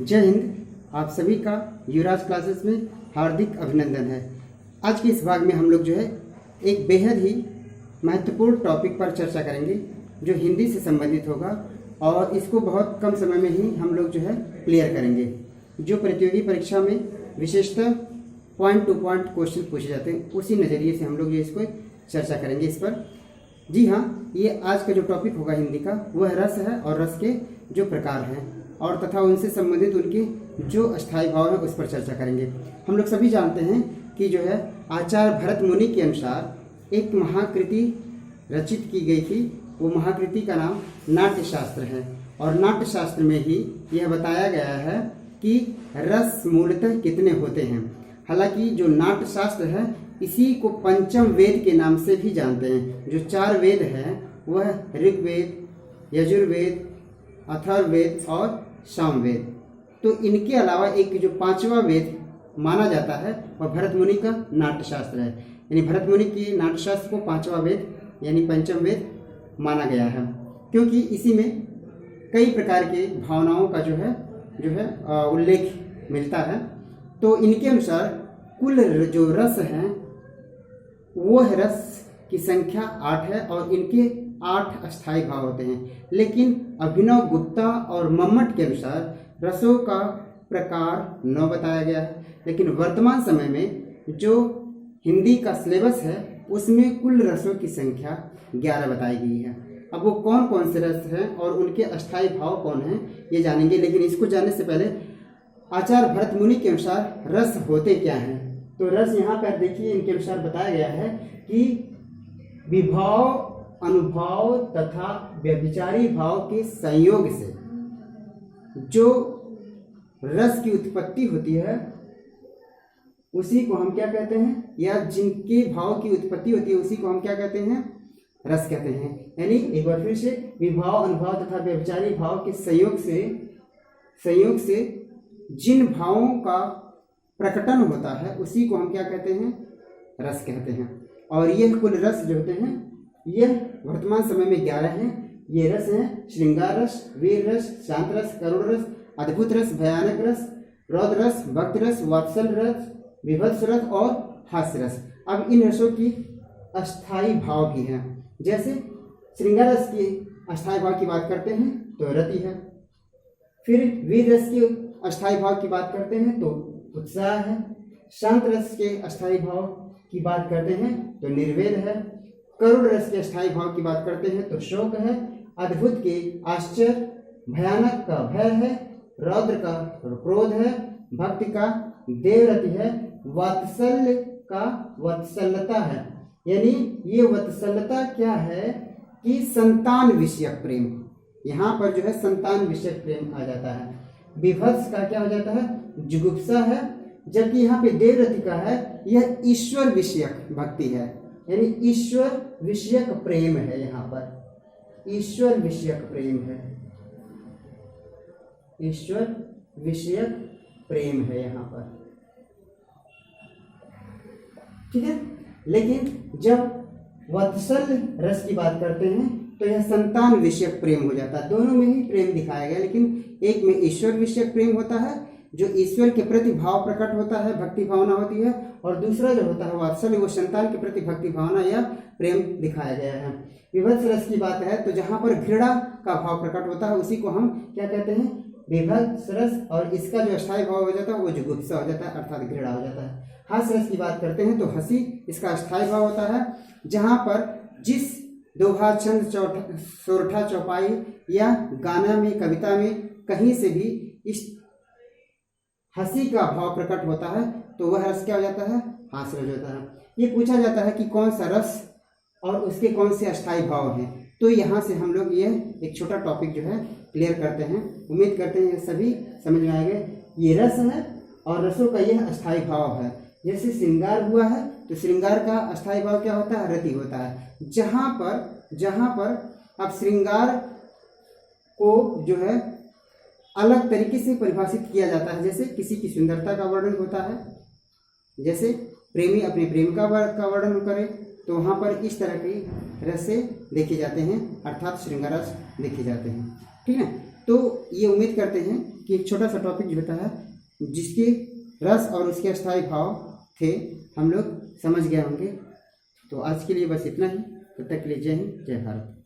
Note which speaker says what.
Speaker 1: जय हिंद। आप सभी का युवराज क्लासेस में हार्दिक अभिनंदन है। आज के इस भाग में हम लोग जो है एक बेहद ही महत्वपूर्ण टॉपिक पर चर्चा करेंगे जो हिंदी से संबंधित होगा और इसको बहुत कम समय में ही हम लोग जो है क्लियर करेंगे। जो प्रतियोगी परीक्षा में विशेषतः पॉइंट टू पॉइंट क्वेश्चन पूछे जाते हैं उसी नज़रिए से हम लोग जो इसको चर्चा करेंगे इस पर। जी हाँ, ये आज का जो टॉपिक होगा हिंदी का वह रस है और रस के जो प्रकार हैं और तथा उनसे संबंधित उनके जो अस्थायी भाव हैं उस पर चर्चा करेंगे। हम लोग सभी जानते हैं कि जो है आचार्य भरत मुनि के अनुसार एक महाकृति रचित की गई थी। वो महाकृति का नाम नाट्य शास्त्र है और नाट्य शास्त्र में ही यह बताया गया है कि रस मूलतः कितने होते हैं। हालांकि जो नाट्य शास्त्र है इसी को पंचम वेद के नाम से भी जानते हैं। जो 4 वेद हैं वह ऋग्वेद, यजुर्वेद, अथर्ववेद और सामवेद। तो इनके अलावा एक जो 5वां वेद माना जाता है वह भरत मुनि का नाट्य शास्त्र है। यानी भरत मुनि की नाट्य शास्त्र को 5वां वेद यानी पंचम वेद माना गया है, क्योंकि इसी में कई प्रकार के भावनाओं का जो है उल्लेख मिलता है। तो इनके अनुसार कुल जो रस हैं वह रस की संख्या 8 है और इनके 8 अस्थायी भाव होते हैं। लेकिन अभिनव गुप्ता और मम्मट के अनुसार रसों का प्रकार 9 बताया गया है। लेकिन वर्तमान समय में जो हिंदी का सिलेबस है उसमें कुल रसों की संख्या 11 बताई गई है। अब वो कौन कौन से रस हैं और उनके अस्थायी भाव कौन हैं ये जानेंगे। लेकिन इसको जानने से पहले आचार्य भरत मुनि के अनुसार रस होते क्या हैं। तो रस यहाँ पर देखिए इनके अनुसार बताया गया है कि विभाव, अनुभाव तथा व्यभिचारी भाव के संयोग से जो रस की उत्पत्ति होती है उसी को हम क्या कहते हैं, या जिनके भाव की उत्पत्ति होती है उसी को हम क्या कहते हैं, रस कहते हैं। यानी एक बार फिर से विभाव, अनुभाव तथा व्यभिचारी भाव के संयोग से जिन भावों का प्रकटन होता है उसी को हम क्या कहते हैं, रस कहते हैं। और यह कुल रस जो होते हैं यह वर्तमान समय में 11 हैं। ये रस हैं श्रृंगार रस, वीर रस, शांत रस, करुण रस, अद्भुत रस, भयानक रस, रौद्र रस, भक्त रस, वात्सल रस, विभत्स रस और हास्य रस। अब इन रसों की अस्थायी भाव भी हैं। जैसे श्रृंगार रस की अस्थायी भाव की बात करते हैं तो रति है। फिर वीर रस के अस्थायी भाव की बात करते हैं तो उत्साह है। शांत रस के अस्थायी भाव की बात करते हैं तो निर्वेद है। करुण रस के अस्थायी भाव की बात करते हैं तो शोक है। अद्भुत के आश्चर्य, भयानक का भय है, रौद्र का क्रोध है, भक्ति का देवरति है, वात्सल्य का वत्सलता है। यानी ये वत्सलता क्या है कि संतान विषयक प्रेम। यहाँ पर जो है संतान विषयक प्रेम आ जाता है। विभत्स का क्या हो जाता है, जुगुप्सा है। जबकि यहाँ पे देवरति का है यह ईश्वर विषयक भक्ति है। यानी ईश्वर विषयक प्रेम है। यहाँ पर ईश्वर विषयक प्रेम है, ईश्वर विषयक प्रेम है यहाँ पर, ठीक है। लेकिन जब वत्सल रस की बात करते हैं तो यह संतान विषयक प्रेम हो जाता है। दोनों में ही प्रेम दिखाया गया, लेकिन एक में ईश्वर विषयक प्रेम होता है जो ईश्वर के प्रति भाव प्रकट होता है, भक्ति भावना होती है। और दूसरा जो होता है वात्सल्य, वो संतान के प्रति भक्ति भावना या प्रेम दिखाया गया है। विभत्स रस की बात है तो जहाँ पर घृणा का भाव प्रकट होता है उसी को हम क्या कहते हैं, विभत्स रस। और इसका जो अस्थायी भाव हो जाता है वो जुगुप्सा हो जाता है अर्थात घृणा हो जाता है। हास्य रस की बात करते हैं तो हंसी इसका अस्थायी भाव होता है, जहाँ पर जिस दोहा, छंद, सोरठा, चौपाई या गाना में, कविता में कहीं से भी इस हंसी का भाव प्रकट होता है तो वह रस क्या हो जाता है, हास्य रस होता है। ये पूछा जाता है कि कौन सा रस और उसके कौन से अस्थायी भाव हैं। तो यहाँ से हम लोग ये एक छोटा टॉपिक जो है क्लियर करते हैं। उम्मीद करते हैं ये सभी समझ में आएंगे। ये रस है और रसों का यह अस्थायी भाव है। जैसे श्रृंगार हुआ है तो श्रृंगार का अस्थायी भाव क्या होता है, रति होता है। जहाँ पर अब श्रृंगार को जो है अलग तरीके से परिभाषित किया जाता है। जैसे किसी की सुंदरता का वर्णन होता है, जैसे प्रेमी अपने प्रेमिका का वर्णन करे तो वहाँ पर इस तरह के रसे देखे जाते हैं, अर्थात श्रृंगार रस देखे जाते हैं। ठीक है, तो ये उम्मीद करते हैं कि एक छोटा सा टॉपिक जो होता है जिसके रस और उसके अस्थायी भाव थे हम लोग समझ गए होंगे। तो आज के लिए बस इतना ही। तब तक के लिए जय हिंद, जय भारत।